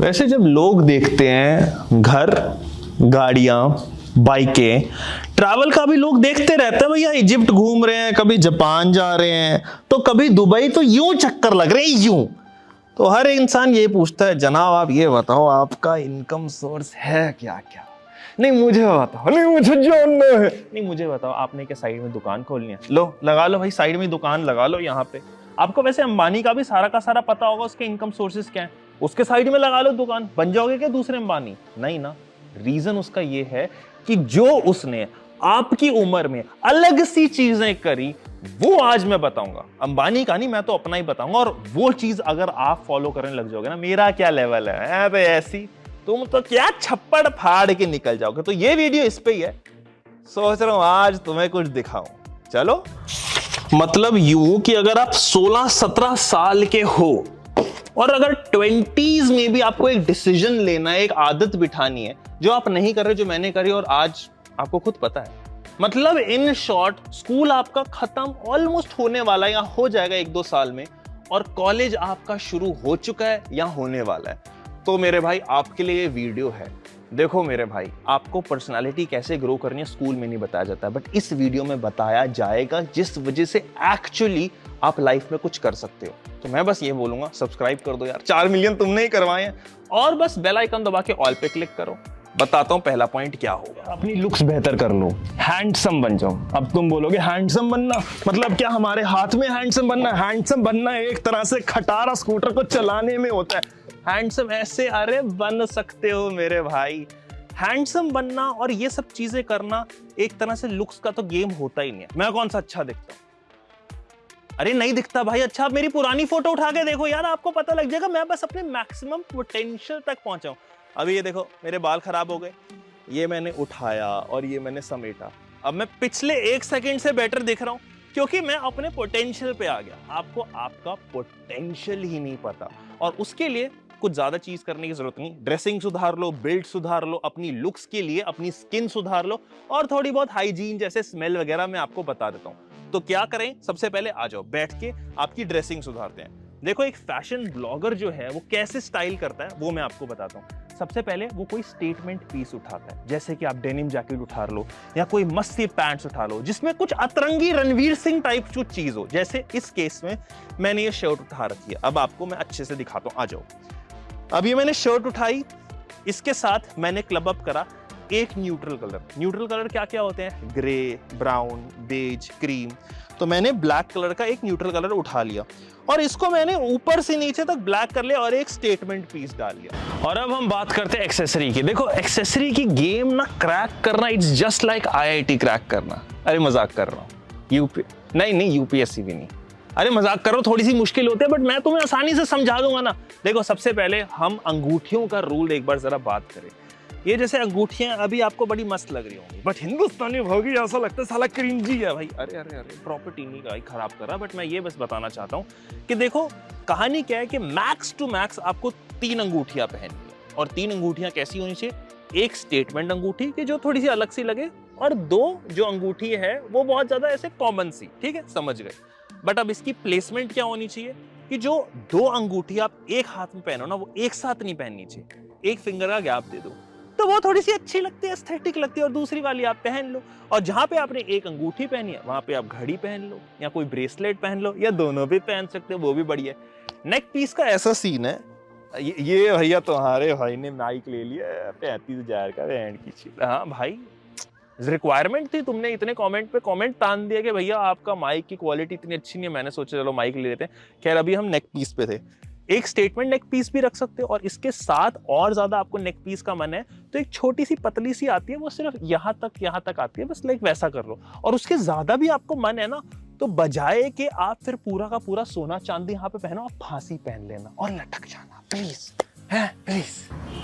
वैसे जब लोग देखते हैं घर, गाड़ियां, बाइकें, ट्रैवल का भी लोग देखते रहते हैं। भैया इजिप्ट घूम रहे हैं, कभी जापान जा रहे हैं, तो कभी दुबई, तो यूं चक्कर लग रहे हैं यूं। तो हर इंसान ये पूछता है, जनाब आप ये बताओ आपका इनकम सोर्स है क्या क्या? नहीं मुझे बताओ, नहीं मुझे जानना है, नहीं मुझे बताओ आपने क्या साइड में दुकान खोलनी है? लो लगा लो भाई, साइड में दुकान लगा लो यहाँ पे। आपको वैसे अंबानी का भी सारा का सारा पता होगा, उसके इनकम सोर्सेज क्या है। उसके साइड में लगा लो दुकान, बन जाओगे क्या दूसरे अंबानी? नहीं ना। रीजन उसका ये है कि जो उसने आपकी उम्र में अलग सी चीजें करी, वो आज मैं बताऊंगा। अंबानी का नहीं, मैं तो अपना ही बताऊंगा। और वो चीज अगर आप फॉलो करने लग जाओगे ना, मेरा क्या लेवल है अबे ऐसी, तुम तो क्या छप्पड़ फाड़ के निकल जाओगे। तो ये वीडियो इस पे ही है। सोच रहा हूं आज तुम्हें कुछ दिखाऊं। चलो, मतलब यूं कि अगर आप 16-17 साल के हो और अगर 20s में भी आपको एक डिसीजन लेना है, एक आदत बिठानी है जो आप नहीं कर रहे, जो मैंने करी और आज आपको खुद पता है। मतलब इन शॉर्ट, स्कूल आपका खत्म ऑलमोस्ट होने वाला है या हो जाएगा 1-2 साल में, और कॉलेज आपका शुरू हो चुका है या होने वाला है। तो मेरे भाई आपके लिए ये वीडियो है। देखो मेरे भाई, आपको पर्सनालिटी कैसे ग्रो करनी है स्कूल में नहीं बताया जाता, बट इस वीडियो में बताया जाएगा, जिस वजह से एक्चुअली आप लाइफ में कुछ कर सकते हो। तो मैं बस ये बोलूंगा, सब्सक्राइब कर दो यार, 4 मिलियन तुमने ही करवाए हैं, और बस बेल आइकन दबा के ऑल पे क्लिक करो। बताता हूं पहला पॉइंट क्या होगा। अपनी लुक्स बेहतर कर लो, हैंडसम बन जाओ। अब तुम बोलोगे हैंडसम बनना मतलब क्या, हमारे हाथ में हैंडसम बनना? हैंडसम बनना एक तरह से खटारा स्कूटर को चलाने में होता है। हैंडसम ऐसे अरे बन सकते हो मेरे भाई। हैंडसम बनना और ये सब चीजें करना एक तरह से लुक्स का तो गेम होता ही नहीं है। मैं कौन सा अच्छा दिखता हूं? अरे नहीं दिखता भाई अच्छा। आप मेरी पुरानी फोटो उठा के देखो यार, आपको पता लग जाएगा मैं बस अपने मैक्सिमम पोटेंशियल तक पहुंचा हूं। अभी ये देखो, मेरे बाल खराब हो गए, ये मैंने उठाया और ये मैंने समेटा। अब मैं पिछले 1 सेकंड से बेटर दिख रहा हूं क्योंकि मैं अपने पोटेंशियल पे आ गया। आपको आपका पोटेंशियल ही नहीं पता, और उसके लिए कुछ ज्यादा चीज करने की जरूरत नहीं। ड्रेसिंग सुधार लो, बिल्ड सुधार लो, अपनी लुक्स के लिए अपनी स्किन सुधार लो, और थोड़ी बहुत हाइजीन जैसे स्मेल वगैरह मैं आपको बता देता हूं। तो क्या करें, सबसे पहले आ जाओ बैठ के आपकी ड्रेसिंग सुधारते हैं। देखो एक फैशन ब्लॉगर जो है वो कैसे स्टाइल करता है वो मैं आपको बताता हूँ। सबसे पहले वो कोई स्टेटमेंट पीस उठाता है, जैसे कि आप डेनिम जैकेट उठा लो या कोई मस्त सी पैंट्स उठा लो जिसमें कुछ अतरंगी रणवीर सिंह टाइप जो चीज हो। जैसे इस केस में मैंने ये शर्ट उठा रखी है, अब आपको मैं अच्छे से दिखाता हूँ, आ जाओ। अब ये मैंने शर्ट उठाई, इसके साथ मैंने क्लब अप करा एक न्यूट्रल कलर। न्यूट्रल कलर क्या क्या होते हैं? Grey, brown, beige, cream. तो मैंने ब्लैक कलर का एक न्यूट्रल कलर उठा लिया और इसको मैंने ऊपर से नीचे तक ब्लैक कर लिया और एक स्टेटमेंट पीस डाल लिया। और अब हम बात करते हैं एक्सेसरी की। देखो एक्सेसरी की गेम ना क्रैक करना, it's just like IIT crack करना। अरे मजाक कर रहा हूँ, नहीं UPSC भी नहीं। अरे मजाक कर रहा हूँ, थोड़ी सी मुश्किल होती है बट मैं तुम्हें आसानी से समझा दूंगा ना। देखो सबसे पहले हम अंगूठियों का रूल एक बार जरा बात करें। ये जैसे अंगूठियां अभी आपको बड़ी मस्त लग रही होंगी, बट हिंदुस्तानी भोगी ऐसा लगता है साला क्रिंजी है भाई। अरे अरे अरे प्रॉपर्टी नहीं भाई खराब कर रहा, बट मैं ये बस बताना चाहता हूँ कि देखो कहानी क्या है कि मैक्स टू मैक्स आपको 3 अंगूठियां पहननी है, और 3 अंगूठियां कैसी होनी चाहिए? एक स्टेटमेंट अंगूठी की जो थोड़ी सी अलग सी लगे, और 2 जो अंगूठी है वो बहुत ज्यादा ऐसे कॉमन सी, ठीक है समझ गए। बट अब इसकी प्लेसमेंट क्या होनी चाहिए कि जो 2 अंगूठी आप एक हाथ में पहनो ना, वो एक साथ नहीं पहननी चाहिए, एक फिंगर का गैप दे दो, तो वो थोड़ी सी अच्छी लगती है, एस्थेटिक लगती है, और दूसरी वाली आप पहन लो। और जहां पे आपने एक अंगूठी पहनी है वहां पे आप घड़ी पहन लो या कोई ब्रेसलेट पहन लो, या दोनों भी पहन सकते हो, वो भी बढ़िया है। नेक पीस का ऐसा सीन है, ये भैया तुम्हारे भाई ने माइक ले लिया 35,000 का बैंड की चीज। हाँ भाई रिक्वायरमेंट थी, तुमने इतने कमेंट पे कमेंट तान दिया कि भैया आपका माइक की क्वालिटी इतनी अच्छी नहीं है, मैंने सोचा चलो माइक ले लेते हैं। खैर अभी हम नेक पीस पे थे। एक स्टेटमेंट नेक पीस भी रख सकते हो, और इसके साथ और ज्यादा आपको नेक पीस का मन है तो एक छोटी सी पतली सी आती है, वो सिर्फ यहाँ तक आती है, बस लाइक वैसा कर लो। और उसके ज्यादा भी आपको मन है ना, तो बजाय कि आप फिर पूरा का पूरा सोना चांदी यहाँ पे पहनो, आप फांसी पहन लेना और लटक जाना प्लीज, है प्लीज।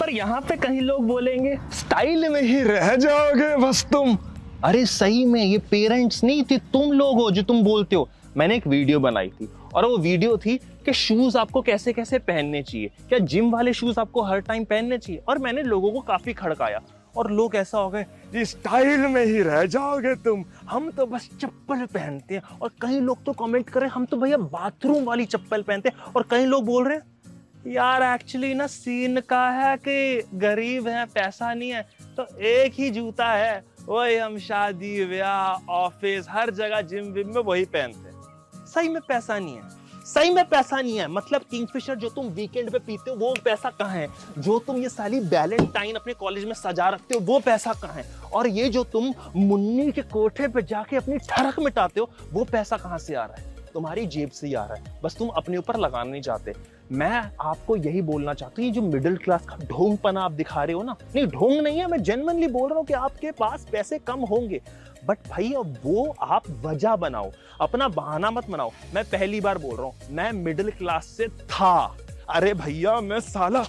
पर यहाँ पे कहीं लोग बोलेंगे स्टाइल में ही रह जाओगे बस तुम। अरे सही में ये पेरेंट्स नहीं थे, तुम लोग हो जो तुम बोलते हो। मैंने एक वीडियो बनाई थी और वो वीडियो थी कि शूज आपको कैसे कैसे पहनने चाहिए, क्या जिम वाले शूज आपको हर टाइम पहनने चाहिए। और मैंने लोगों को काफी खड़काया और लोग ऐसा हो गए जी स्टाइल में ही रह जाओगे तुम, हम तो बस चप्पल पहनते हैं। और कई लोग तो कमेंट करें हम तो भैया बाथरूम वाली चप्पल पहनते हैं। और कई लोग बोल रहे हैं यार एक्चुअली ना सीन का है कि गरीब है, पैसा नहीं है, तो एक ही जूता है, वही हम शादी ब्याह ऑफिस हर जगह जिम विम में वही पहनते हैं। सही में पैसा नहीं है, सही में पैसा नहीं है। मतलब किंगफिशर जो तुम वीकेंड पे पीते हो वो पैसा कहाँ है? जो तुम ये साली वैलेंटाइन अपने कॉलेज में सजा रखते हो वो पैसा कहाँ है? और ये जो तुम मुन्नी के कोठे पे जाके अपनी ठड़क मिटाते हो वो पैसा कहाँ से आ रहा है? तुम्हारी जेब से ही आ रहा है, बस तुम अपने ऊपर लगाना नहीं चाहते। मैं आपको यही बोलना चाहता हूँ, ये जो मिडिल क्लास का ढोंगपना आप दिखा रहे हो ना, नहीं ढोंग नहीं है, मैं जेन्युइनली बोल रहा हूँ कि आपके पास पैसे कम होंगे, बट भाई अब वो आप वजह बनाओ, अपना बहाना मत बनाओ। मैं पहली बार बोल रहा हूँ, मैं मिडिल क्लास से था। अरे भैया मैं साला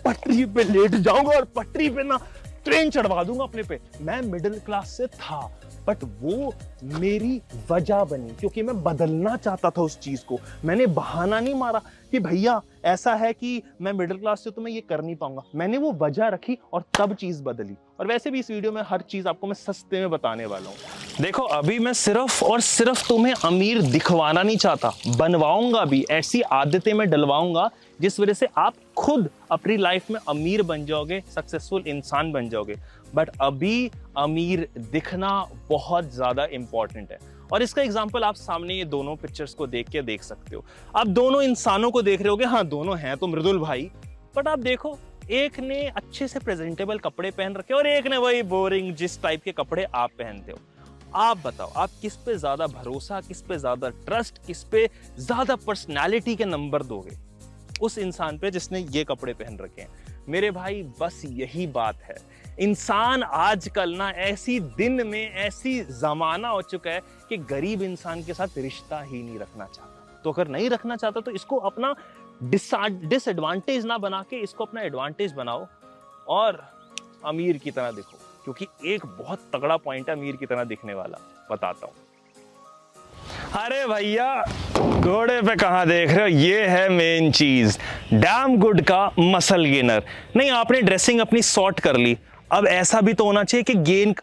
पटरी पे लेट जाऊंगा और पटरी पे ना ट्रेन चढ़वा दूंगा अपने पे। मैं मिडिल क्लास से था, बट वो मेरी वजह बनी क्योंकि मैं बदलना चाहता था उस चीज को। मैंने बहाना नहीं मारा कि भैया ऐसा है कि मैं मिडिल क्लास से तो मैं ये कर नहीं पाऊंगा। मैंने वो वजह रखी और तब चीज बदली। और वैसे भी इस वीडियो में हर चीज आपको मैं सस्ते में बताने वाला हूँ। देखो अभी मैं सिर्फ और सिर्फ तुम्हें अमीर दिखवाना नहीं चाहता, बनवाऊंगा भी। ऐसी आदतें मैं डलवाऊंगा जिस वजह से आप खुद अपनी लाइफ में अमीर बन जाओगे, सक्सेसफुल इंसान बन जाओगे। बट अभी अमीर दिखना बहुत ज्यादा इंपॉर्टेंट है। और इसका एग्जाम्पल आप सामने ये दोनों पिक्चर्स को देख के देख सकते हो। आप दोनों इंसानों को देख रहे होगे, हाँ दोनों हैं तो मृदुल भाई, बट आप देखो एक ने अच्छे से प्रेजेंटेबल कपड़े पहन रखे और एक ने वही बोरिंग जिस टाइप के कपड़े आप पहनते हो। आप बताओ आप किस पे ज्यादा भरोसा, किस पे ज्यादा ट्रस्ट, किस पे ज्यादा पर्सनैलिटी के नंबर दोगे? उस इंसान पे जिसने ये कपड़े पहन रखे हैं। मेरे भाई बस यही बात है। इंसान आजकल ना ऐसी दिन में ऐसी जमाना हो चुका है कि गरीब इंसान के साथ रिश्ता ही नहीं रखना चाहता। तो अगर नहीं रखना चाहता तो इसको अपना डिसएडवांटेज ना बना के इसको अपना एडवांटेज बनाओ और अमीर की तरह दिखो। क्योंकि एक बहुत तगड़ा पॉइंट है अमीर की तरह दिखने वाला, बताता हूं। अरे भैया घोड़े पे कहां देख रहे हो, ये है मेन चीज, डैम गुड का मसल गेनर। नहीं आपने ड्रेसिंग अपनी सॉर्ट कर ली, अब ऐसा भी तो होना चाहिए कि गेन।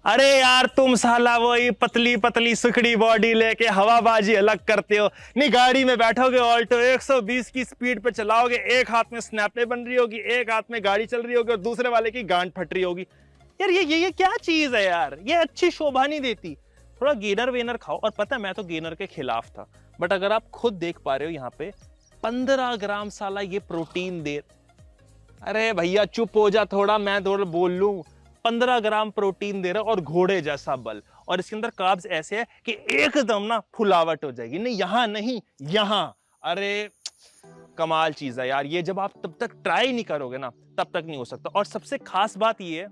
अरे यार तुम साला वही पतली पतली सुखड़ी बॉडी लेके हवाबाजी अलग करते हो। नहीं गाड़ी में बैठोगे ऑल्टो 120 की स्पीड पे चलाओगे, एक हाथ में स्नैपे बन रही होगी, एक हाथ में गाड़ी चल रही होगी और दूसरे वाले की गांड फट रही होगी। यार ये क्या चीज है यार, ये अच्छी शोभा नहीं देती। थोड़ा गेनर वेनर खाओ। और पता है मैं तो गेनर के खिलाफ था, बट अगर आप खुद देख पा रहे हो यहाँ पे 15 ग्राम साला ये प्रोटीन दे। अरे भैया चुप हो जा थोड़ा, मैं थोड़ा बोल लूं। 15 ग्राम प्रोटीन दे रहा और घोड़े जैसा बल, और इसके अंदर कार्ब्स ऐसे है कि एकदम ना फुलावट हो जाएगी। नहीं यहां नहीं, यहां। अरे कमाल चीज है यार ये, जब आप तब तक ट्राई नहीं करोगे ना तब तक नहीं हो सकता। और सबसे खास बात ये है,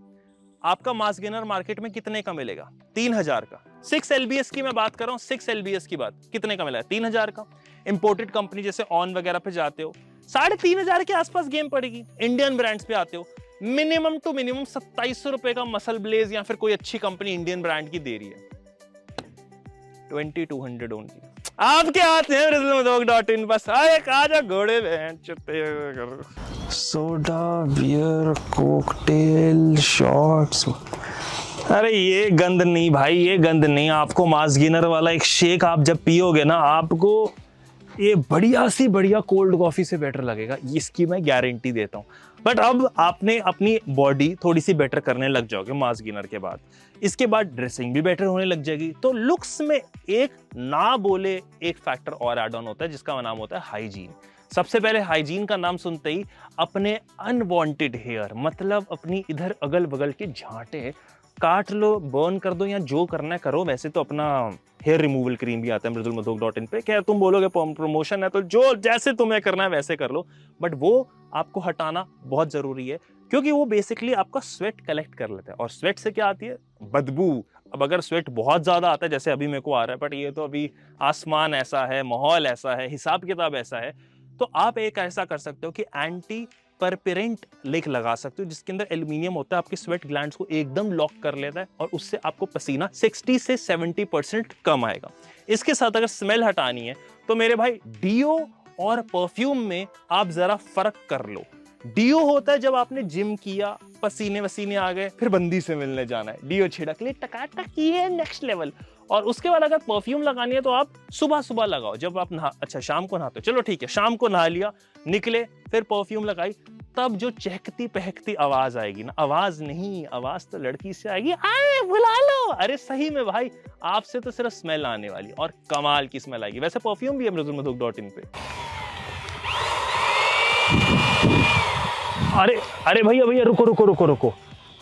आपका मास गेनर मार्केट में कितने का मिलेगा? 3000 का। 6 LBS की मैं बात कर रहा हूं, 6 LBS की बात, कितने का मिला है? 3000 का। इंपोर्टेड कंपनी जैसे ऑन वगैरह पे जाते हो 3500 के आसपास गेम पड़ेगी। इंडियन ब्रांड्स पे आते हो मिनिमम टू मिनिमम 2700 रुपए का मसल ब्लेज या फिर कोई अच्छी कंपनी इंडियन ब्रांड की दे रही है। 2200 ओनली। आपके हाथ में rizalmadok.in, बस आए आजा घोड़े सोडा बियर कॉकटेल शॉट्स। अरे ये गंद नहीं भाई, ये गंद नहीं। आपको मास गेनर वाला एक शेक आप जब पियोगे ना, आपको ये बढ़िया सी बढ़िया कोल्ड कॉफी से बेटर लगेगा, इसकी मैं गारंटी देता हूँ। बट अब आपने अपनी बॉडी थोड़ी सी बेटर करने लग जाओगे मास गेनर के बाद, इसके बाद ड्रेसिंग भी बेटर होने लग जाएगी। तो लुक्स में एक ना बोले एक फैक्टर और ऐड ऑन होता है जिसका नाम होता है हाइजीन। सबसे पहले हाइजीन का नाम सुनते ही अपने अनवांटेड हेयर, मतलब अपनी इधर अगल बगल के झांटे काट लो, बर्न कर दो या जो करना है करो। वैसे तो अपना हेयर रिमूवल क्रीम भी आता है rizalmadok.in पे, क्या तुम बोलोगे प्रमोशन है तो जो जैसे तुम्हें करना है वैसे कर लो, बट वो आपको हटाना बहुत जरूरी है क्योंकि वो बेसिकली आपका स्वेट कलेक्ट कर लेता है। और स्वेट से क्या आती है? बदबू। अब अगर स्वेट बहुत ज्यादा आता है जैसे अभी मेरे को आ रहा है, बट ये तो अभी आसमान ऐसा है, माहौल ऐसा है, हिसाब किताब ऐसा है, तो आप एक ऐसा कर सकते हो कि एंटी परपेरेंट लेक लगा सकते हो जिसके अंदर एल्यूमिनियम होता है, आपके स्वेट ग्लैंड्स को एकदम लॉक कर लेता है और उससे आपको पसीना 60 से 70% कम आएगा। इसके साथ अगर स्मेल हटानी है तो मेरे भाई डीओ और परफ्यूम में आप जरा फर्क कर लो। डीओ होता है जब आपने जिम किया, पसीने वसीने आ गए, फिर बंदी से मिलने जाना है, डीओ छिड़क ले, टकाटक, ये नेक्स्ट लेवल। और उसके बाद अगर परफ्यूम लगानी है तो आप सुबह सुबह लगाओ, जब आप अच्छा शाम को नहाते हो, चलो ठीक है, शाम को नहा लिया, निकले, फिर परफ्यूम लगाई, तब जो चहकती पहकती आवाज आएगी ना, आवाज नहीं, आवाज तो लड़की से आएगी, आए बुला लो। अरे सही में भाई, आपसे तो सिर्फ स्मेल आने वाली और कमाल की स्मेल आएगी। वैसे परफ्यूम भी है mridulmadhuk.in पे। अरे भैया रुको,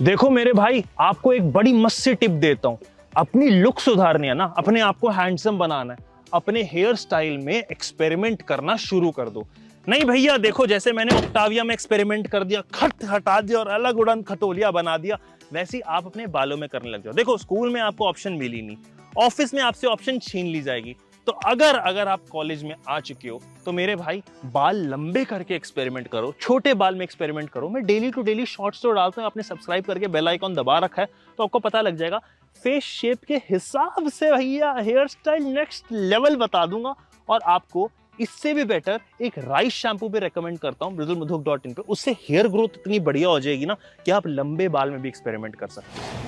देखो मेरे भाई, आपको एक बड़ी मस्त सी टिप देता हूं। अपनी लुक सुधारनी है ना, अपने आप को हैंडसम बनाना है, अपने हेयर स्टाइल में एक्सपेरिमेंट करना शुरू कर दो। नहीं भैया देखो, जैसे मैंने ऑक्टाविया में एक्सपेरिमेंट कर दिया, खट हटा दिया और अलग उड़न खटोलिया बना दिया, वैसे आप अपने बालों में करने लग जाओ। देखो स्कूल में आपको ऑप्शन मिली नहीं, ऑफिस में आपसे ऑप्शन छीन ली जाएगी, तो अगर आप कॉलेज में आ चुके हो तो मेरे भाई बाल लंबे करके एक्सपेरिमेंट करो, छोटे बाल में एक्सपेरिमेंट करो। मैं डेली टू डेली शॉर्ट्स तो डालता हूँ, आपने सब्सक्राइब करके बेल आइकॉन दबा रखा है तो आपको पता लग जाएगा। फेस शेप के हिसाब से भैया हेयर स्टाइल नेक्स्ट लेवल बता दूंगा, और आपको इससे भी बेटर एक राइस शैम्पू पे रेकमेंड करता हूं mridulmadhuk.in पे। उससे हेयर ग्रोथ इतनी बढ़िया हो जाएगी ना कि आप लंबे बाल में भी एक्सपेरिमेंट कर सकते हैं।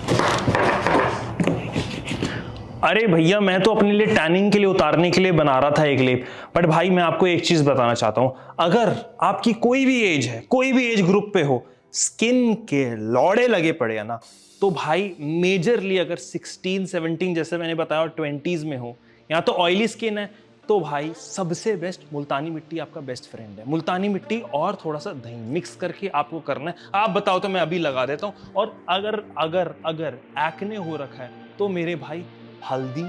अरे भैया मैं तो अपने लिए टैनिंग के लिए उतारने के लिए बना रहा था एक लेप, बट भाई मैं आपको एक चीज बताना चाहता हूं, अगर आपकी कोई भी एज है, कोई भी एज ग्रुप पे हो, स्किन के लौड़े लगे पड़े हैं ना, तो भाई मेजरली अगर 16, 17 जैसे मैंने बताया और 20s में हो, या तो ऑयली स्किन है, तो भाई सबसे बेस्ट मुल्तानी मिट्टी आपका बेस्ट फ्रेंड है। मुल्तानी मिट्टी और थोड़ा सा दही मिक्स करके आपको करना है। आप बताओ तो मैं अभी लगा देता हूं। और अगर एक्ने हो रखा है तो मेरे भाई हल्दी,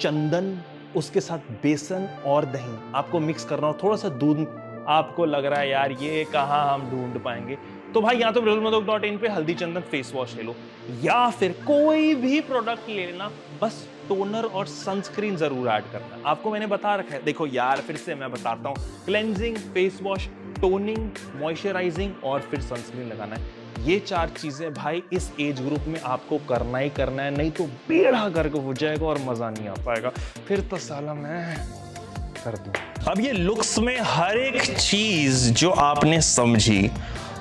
चंदन, उसके साथ बेसन और दही आपको मिक्स करना और थोड़ा सा दूध। आपको लग रहा है यार ये कहाँ हम ढूंढ पाएंगे, तो भाई या तो mridulmadhuk.in पे हल्दी चंदन फेस वॉश ले लो, या फिर कोई भी प्रोडक्ट ले लेना, बस टोनर और सनस्क्रीन जरूर ऐड करना। आपको मैंने बता रखा है, देखो यार फिर से मैं बताता हूँ, cleansing, face wash, toning, moisturising और फिर सनस्क्रीन लगाना है। ये 4 चीजें भाई इस एज ग्रुप में आपको करना ही करना है, नहीं तो बेड़ा गर्क हो जाएगा और मजा नहीं आ पाएगा, फिर तो साला मैं कर दूं। अब ये लुक्स में हर एक चीज जो आपने समझी,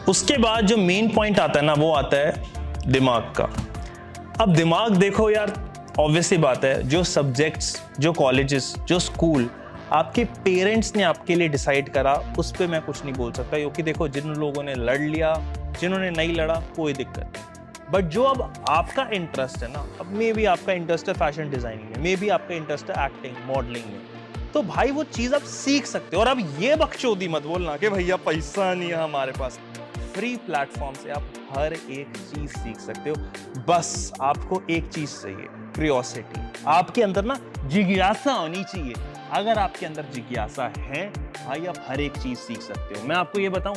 उसके बाद जो मेन पॉइंट आता है ना, वो आता है दिमाग का। अब दिमाग देखो यार, ऑब्वियसली बात है, जो सब्जेक्ट्स, जो कॉलेजेस, जो स्कूल आपके पेरेंट्स ने आपके लिए डिसाइड करा, उस पर मैं कुछ नहीं बोल सकता, क्योंकि देखो जिन लोगों ने लड़ लिया, जिन्होंने नहीं लड़ा, कोई दिक्कत नहीं। बट जो अब आपका इंटरेस्ट है ना, अब मे बी आपका इंटरेस्ट है फैशन डिजाइनिंग में, मे बी आपका इंटरेस्ट है एक्टिंग, मॉडलिंग में, तो भाई वो चीज आप सीख सकते हो। और अब ये बकचोदी मत बोलना कि भैया पैसा नहीं है हमारे पास। फ्री प्लेटफॉर्म से आप हर एक चीज सीख सकते हो, बस आपको एक चीज चाहिए, क्यूरियोसिटी। आपके अंदर ना जिज्ञासा होनी चाहिए। अगर आपके अंदर जिज्ञासा है भाई, आप हर एक चीज सीख सकते हो। मैं आपको ये बताऊं,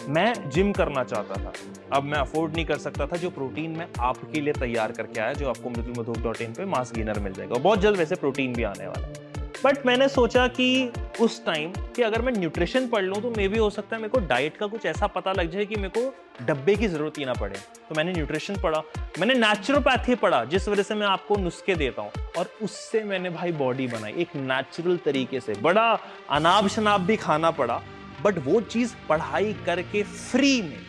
मैं जिम करना चाहता था, अब मैं अफोर्ड नहीं कर सकता था जो प्रोटीन मैं आपके लिए तैयार करके आया, जो आपको mridulmadhuk.in पे मास गेनर मिल जाएगा। बहुत जल्द वैसे प्रोटीन भी आने वाला है। बट मैंने सोचा कि उस टाइम कि अगर मैं न्यूट्रिशन पढ़ लूँ तो मे भी हो सकता है मेरे को डाइट का कुछ ऐसा पता लग जाए कि मेरे को डब्बे की जरूरत ही ना पड़े। तो मैंने न्यूट्रिशन पढ़ा, मैंने नेचुरोपैथी पढ़ा, जिस वजह से मैं आपको नुस्खे देता हूँ, और उससे मैंने भाई बॉडी बनाई एक नेचुरल तरीके से। बड़ा अनाब शनाब भी खाना पड़ा, बट वो चीज पढ़ाई करके फ्री में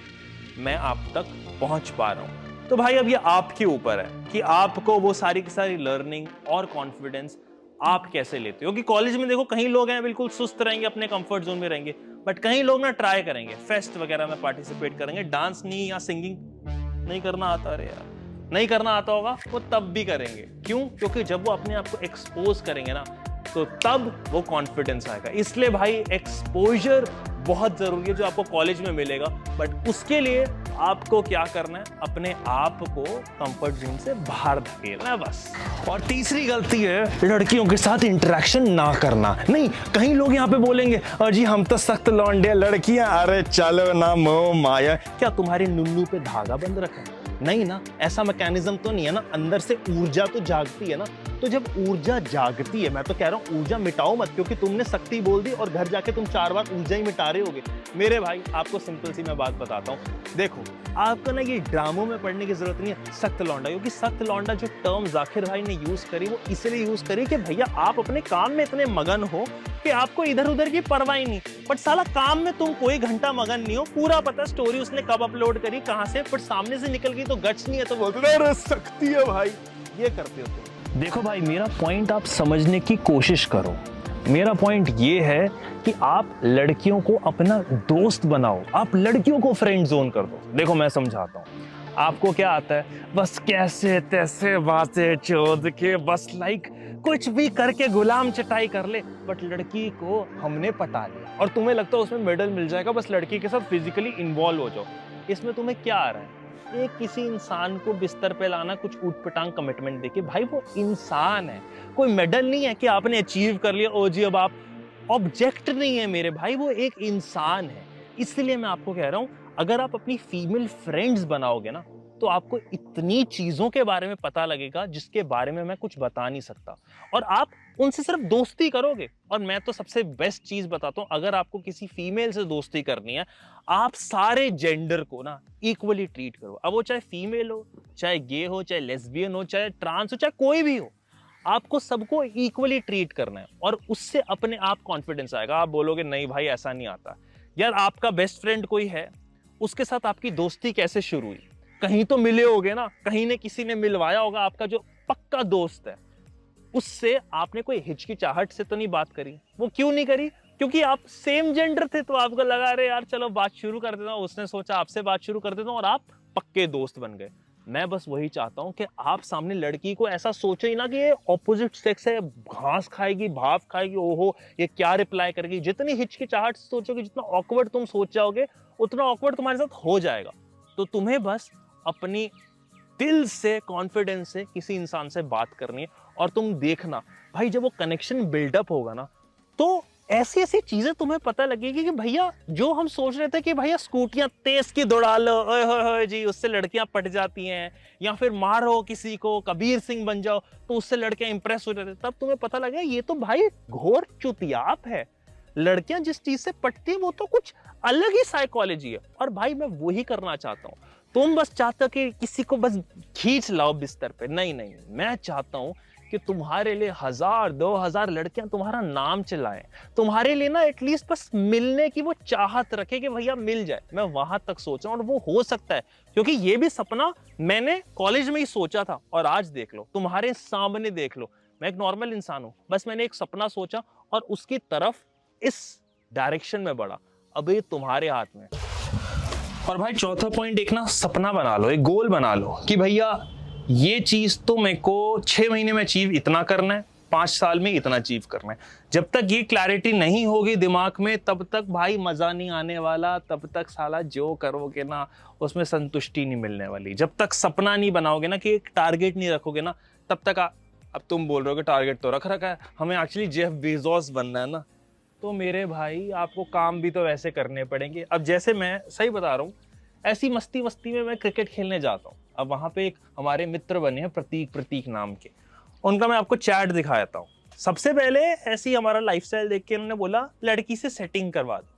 मैं आप तक पहुंच पा रहा हूं। तो भाई अब ये आपके ऊपर है कि आपको वो सारी की सारी लर्निंग और कॉन्फिडेंस आप कैसे लेते हो। कि कॉलेज में देखो कहीं लोग हैं बिल्कुल सुस्त रहेंगे, अपने कंफर्ट जोन में रहेंगे, बट कहीं लोग ना ट्राई करेंगे, फेस्ट वगैरह में पार्टिसिपेट करेंगे, डांस नहीं या सिंगिंग नहीं करना आता, अरे यार नहीं करना आता होगा, वो तब भी करेंगे। क्यों? क्योंकि जब वो अपने आप को एक्सपोज करेंगे ना, तो तब वो कॉन्फिडेंस आएगा। इसलिए भाई एक्सपोजर बहुत जरूरी है जो आपको कॉलेज में मिलेगा, बट उसके लिए आपको क्या करना है, अपने आप को कंफर्ट जोन से बाहर धकेलना है बस। और तीसरी गलती है लड़कियों के साथ इंटरेक्शन ना करना। नहीं, कहीं लोग यहाँ पे बोलेंगे और जी हम तो सख्त लौंडे, लड़कियां अरे चलो ना मोह माया। क्या तुम्हारे नुन्नू पे धागा बंद रखा है? नहीं ना, ऐसा मैकेनिज्म तो नहीं है ना। अंदर से ऊर्जा तो जागती है ना, तो जब ऊर्जा जागती है, मैं तो कह रहा हूँ ऊर्जा मिटाओ मत, क्योंकि तुमने शक्ति बोल दी और घर जाके तुम 4 बार ऊर्जा ही मिटा रहे होगे। मेरे भाई आपको सिंपल सी मैं बात बताता हूँ, देखो आपको ना ये ड्रामों में पढ़ने की जरूरत नहीं है सख्त लौंडा, क्योंकि सख्त लौंडा जो टर्म जाकिर भाई ने यूज करी वो इसलिए यूज करी कि भैया आप अपने काम में इतने मगन हो कि आपको इधर उधर की परवाह ही नहीं। बट साला काम में तुम कोई घंटा मगन नहीं हो, पूरा पता स्टोरी उसने कब अपलोड करी, कहां से, बट सामने से निकल गई तो गट्स नहीं है, तो बोलते अरे शक्ति है भाई। ये करते हो तुम। देखो भाई, मेरा पॉइंट आप समझने की कोशिश करो। मेरा पॉइंट ये है कि आप लड़कियों को अपना दोस्त बनाओ, आप लड़कियों को फ्रेंड जोन कर दो। देखो मैं समझाता हूँ, आपको क्या आता है, बस कैसे तैसे बातें चोद के, बस लाइक कुछ भी करके गुलाम चटाई कर ले, बट लड़की को हमने पटा लिया और तुम्हें लगता है उसमें मेडल मिल जाएगा, बस लड़की के साथ फिजिकली इन्वॉल्व हो जाओ। इसमें तुम्हें क्या आ रहा है? एक किसी इंसान को बिस्तर पे लाना, कुछ ऊट-पटांग कमिटमेंट देके। भाई वो इंसान है, कोई मेडल नहीं है कि आपने अचीव कर लिया, ओ जी अब आप ऑब्जेक्ट नहीं है मेरे भाई, वो एक इंसान है। इसलिए मैं आपको कह रहा हूं, अगर आप अपनी फीमेल फ्रेंड्स बनाओगे ना, तो आपको इतनी चीजों के बारे में पता लगेगा जिसके बारे में मैं कुछ बता नहीं सकता, और आप उनसे सिर्फ दोस्ती करोगे। और मैं तो सबसे बेस्ट चीज बताता हूं, अगर आपको किसी फीमेल से दोस्ती करनी है, आप सारे जेंडर को ना इक्वली ट्रीट करो। अब वो चाहे फीमेल हो, चाहे गे हो, चाहे लेस्बियन हो, चाहे ट्रांस हो, चाहे कोई भी हो, आपको सबको इक्वली ट्रीट करना है, और उससे अपने आप कॉन्फिडेंस आएगा। आप बोलोगे नहीं भाई ऐसा नहीं आता। यार आपका बेस्ट फ्रेंड कोई है, उसके साथ आपकी दोस्ती कैसे शुरू हुई? कहीं तो मिले होगे ना, कहीं ने किसी ने मिलवाया होगा। आपका जो पक्का दोस्त है, उससे आपने कोई हिचकिचाहट से तो नहीं बात करी। वो क्यों नहीं करी? क्योंकि आप सेम जेंडर थे, तो आपको लगा रहे यार चलो बात शुरू कर देता हूं, उसने सोचा आपसे बात शुरू कर देता हूं, और आप पक्के दोस्त बन गए। मैं बस वही चाहता हूं कि आप सामने लड़की को ऐसा सोचो ही ना कि ये ऑपोजिट सेक्स है, घास खाएगी, भाप खाएगी, ओहो ये क्या रिप्लाई करेगी। जितनी हिचकिचाहट से सोचोगे, जितना ऑकवर्ड तुम सोच जाओगे, उतना ऑकवर्ड तुम्हारे साथ हो जाएगा। तो तुम्हें बस अपनी दिल से, कॉन्फिडेंस से किसी इंसान से बात करनी है, और तुम देखना भाई जब वो कनेक्शन बिल्डअप होगा ना, तो ऐसी ऐसी चीजें तुम्हें पता लगेगी कि भैया जो हम सोच रहे थे कि भैया स्कूटियां तेज की दौड़ा लो, ओए होए होए जी उससे लड़कियां पट जाती हैं, या फिर मारो किसी को, कबीर सिंह बन जाओ तो उससे लड़कियां इंप्रेस हो जाती, तब तुम्हें पता लगेगा ये तो भाई घोर चुतियाप है। लड़कियां जिस चीज से पटती है वो तो कुछ अलग ही साइकोलॉजी है। और भाई मैं वही करना चाहता हूं। तुम बस चाहते हो कि किसी को बस खींच लाओ बिस्तर पे, नहीं नहीं, मैं चाहता हूं कि तुम्हारे लिए 1000-2000 लड़कियां तुम्हारा नाम चिल्लाएं, तुम्हारे लिए ना एटलीस्ट बस मिलने की वो चाहत रखे कि भैया मिल जाए। मैं वहां तक सोचा, और वो हो सकता है, क्योंकि ये भी सपना मैंने कॉलेज में ही सोचा था, और आज देख लो, तुम्हारे सामने देख लो। मैं एक नॉर्मल इंसान हूं, बस मैंने एक सपना सोचा और उसकी तरफ इस डायरेक्शन में बढ़ा। अब ये तुम्हारे हाथ में। और भाई चौथा पॉइंट, एक ना सपना बना लो, एक गोल बना लो कि भैया ये चीज तो मेरे को 6 महीने में अचीव इतना करना है, 5 साल में इतना अचीव करना है। जब तक ये क्लैरिटी नहीं होगी दिमाग में, तब तक भाई मजा नहीं आने वाला, तब तक साला जो करोगे ना उसमें संतुष्टि नहीं मिलने वाली। जब तक सपना नहीं बनाओगे ना, कि एक टारगेट नहीं रखोगे ना, तब तक अब तुम बोल रहे हो कि टारगेट तो रख रखा है, हमें एक्चुअली जेफ बेजोस बनना है ना, तो मेरे भाई आपको काम भी तो वैसे करने पड़ेंगे। अब जैसे मैं सही बता रहा हूँ, ऐसी मस्ती मस्ती में मैं क्रिकेट खेलने जाता हूँ। अब वहां पे एक हमारे मित्र बने हैं प्रतीक नाम के, उनका मैं आपको चैट दिखाता हूँ। सबसे पहले ऐसी हमारा लाइफस्टाइल देख के उन्होंने बोला लड़की से सेटिंग करवा दो।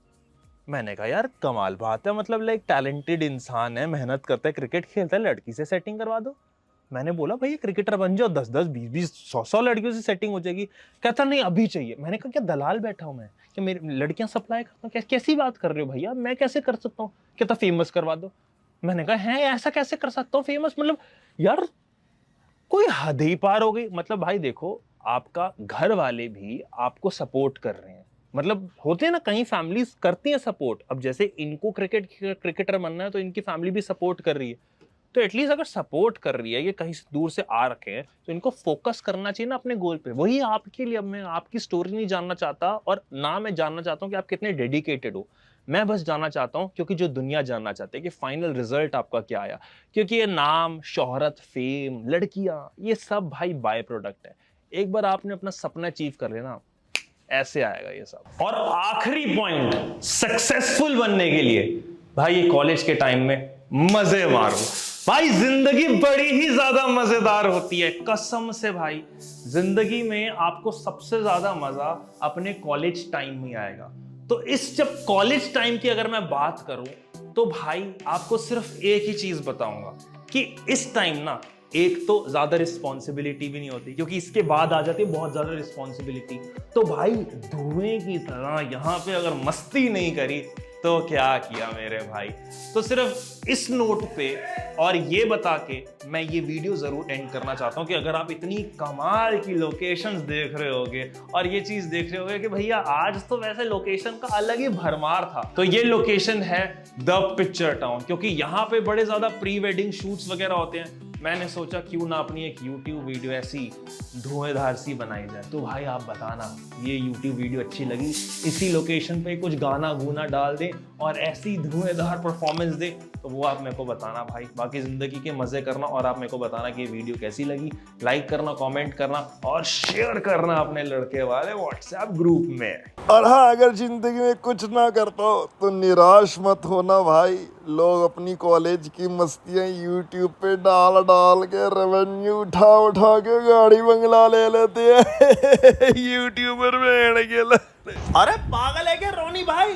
मैंने कहा यार कमाल बात है, मतलब लाइक टैलेंटेड इंसान है, मेहनत करता है, क्रिकेट खेलता है, लड़की से सेटिंग करवा दो। मैंने बोला भाई क्रिकेटर बन जाओ, 10-10, 20-20, 100-100 लड़कियों से सेटिंग हो जाएगी। कहता नहीं अभी चाहिए। मैंने कहा क्या दलाल बैठा हूं मैं कि मेरी लड़कियां सप्लाई करता हूँ? कैसी बात कर रहे हो भैया, मैं कैसे कर सकता हूँ? कहता फेमस करवा दो। मैंने कहा है ऐसा कैसे कर सकता हूँ फेमस? मतलब यार कोई हद ही पार हो गई। मतलब भाई देखो, आपका घर वाले भी आपको सपोर्ट कर रहे हैं, मतलब होते हैं ना कहीं फैमिलीज करती हैं सपोर्ट। अब जैसे इनको क्रिकेटर बनना है तो इनकी फैमिली भी सपोर्ट कर रही है, तो एटलीस्ट अगर सपोर्ट कर रही है, ये कहीं से दूर से आ रखे हैं, तो इनको फोकस करना चाहिए ना अपने गोल पे। वही आपके लिए। अब मैं आपकी स्टोरी नहीं जानना चाहता, और ना मैं जानना चाहता हूँ कि आप कितने डेडिकेटेड हो। मैं बस जानना चाहता हूँ, क्योंकि जो दुनिया जानना चाहती है कि फाइनल रिजल्ट आपका क्या आया। क्योंकि ये नाम, शोहरत, फेम, लड़कियां, ये सब भाई बाय प्रोडक्ट है। एक बार आपने अपना सपना अचीव कर लेना, ऐसे आएगा ये सब। और आखिरी पॉइंट, सक्सेसफुल बनने के लिए भाई ये कॉलेज के टाइम में मजे मारो। भाई जिंदगी बड़ी ही ज्यादा मजेदार होती है, कसम से भाई। जिंदगी में आपको सबसे ज्यादा मजा अपने कॉलेज टाइम में आएगा। तो इस जब कॉलेज टाइम की अगर मैं बात करूं, तो भाई आपको सिर्फ एक ही चीज बताऊंगा कि इस टाइम ना, एक तो ज्यादा रिस्पॉन्सिबिलिटी भी नहीं होती, क्योंकि इसके बाद आ जाती है बहुत ज्यादा रिस्पॉन्सिबिलिटी। तो भाई धुएं की तरह यहां पे अगर मस्ती नहीं करी तो क्या किया मेरे भाई। तो सिर्फ इस नोट पे और ये बता के मैं ये वीडियो जरूर एंड करना चाहता हूँ कि अगर आप इतनी कमाल की लोकेशंस देख रहे होगे और ये चीज देख रहे होगे कि भैया आज तो वैसे लोकेशन का अलग ही भरमार था, तो ये लोकेशन है द पिक्चर टाउन, क्योंकि यहाँ पे बड़े ज्यादा प्री वेडिंग शूट्स वगैरह होते हैं। मैंने सोचा क्यों ना अपनी एक YouTube वीडियो ऐसी धुएंधार सी बनाई जाए। तो भाई आप बताना ये YouTube वीडियो अच्छी लगी, इसी लोकेशन पे कुछ गाना गुना डाल दें और ऐसी धुएंधार परफॉर्मेंस दे, तो वो आप मेरे को बताना भाई। बाकी जिंदगी के मजे करना और आप मेरे को बताना कि ये वीडियो कैसी लगी। लाइक करना, कमेंट करना और शेयर करना अपने लड़के वाले व्हाट्सएप ग्रुप में। और हाँ, अगर जिंदगी में कुछ ना कर पाओ तो निराश मत होना भाई। लोग अपनी कॉलेज की मस्तियां यूट्यूब पे डाल डाल के रेवेन्यू उठा उठा के गाड़ी बंगला ले लेते हैं यूट्यूबर में। अरे पागल है क्या रोनी भाई,